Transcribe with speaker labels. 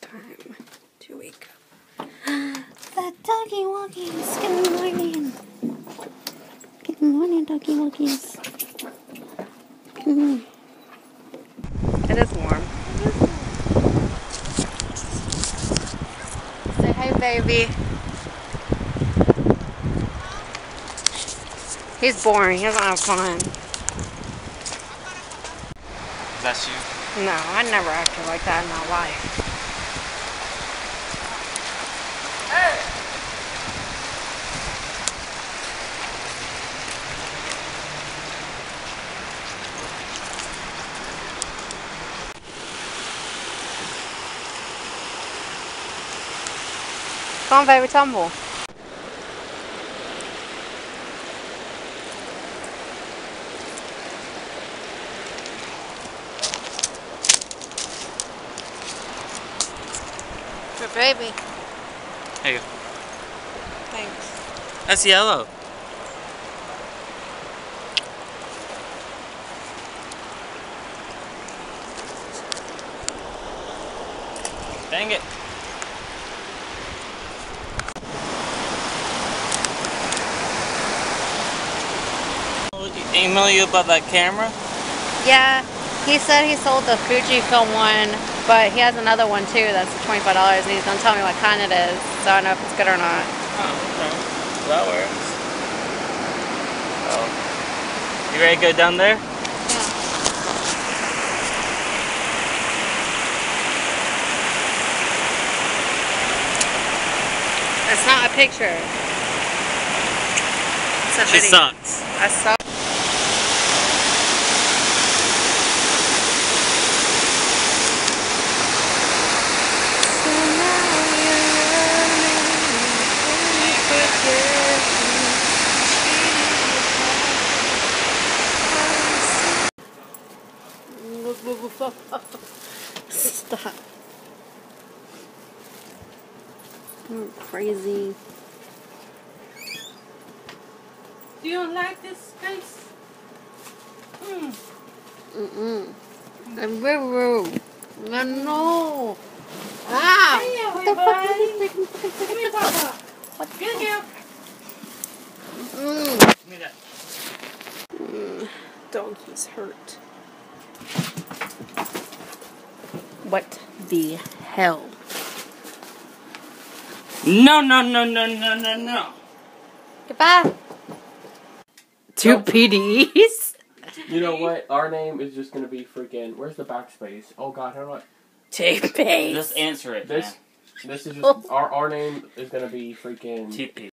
Speaker 1: time to wake up. The doggy walkies. Good morning. Good morning, doggy walkies. It is warm. Say hi, baby. He's boring. He doesn't have fun.
Speaker 2: That's you?
Speaker 1: No, I never acted like that in my life.
Speaker 2: Hey!
Speaker 1: Come on, baby, tumble. Good baby.
Speaker 2: Here you go.
Speaker 1: Thanks.
Speaker 2: That's yellow. Dang it. Email you about that camera?
Speaker 1: Yeah, he said he sold the Fujifilm one, but he has another one too that's $25 and he's gonna tell me what kind it is, so I know if it's good or not.
Speaker 2: Oh, okay. That works. Oh. You ready to go down there?
Speaker 1: Yeah. It's not a picture. It's a
Speaker 2: She
Speaker 1: video.
Speaker 2: sucks.
Speaker 1: I suck. Stop. You're crazy.
Speaker 3: Do you like this space?
Speaker 1: I'm very rude. No. Ah!
Speaker 3: Hey,
Speaker 1: What the fuck is
Speaker 3: everybody.
Speaker 1: this?
Speaker 3: Give me Papa.
Speaker 1: What the
Speaker 3: Get here.
Speaker 2: Give me that.
Speaker 1: Doggy's hurt. What the hell?
Speaker 2: No, no, no, no, no, no, no.
Speaker 1: Goodbye. Two PDs?
Speaker 4: You know what? Our name is just gonna be freaking. Where's the backspace? Oh God, how do I?
Speaker 1: Toothpaste.
Speaker 2: Just answer it,
Speaker 4: This is just our name is gonna be freaking.
Speaker 2: TP.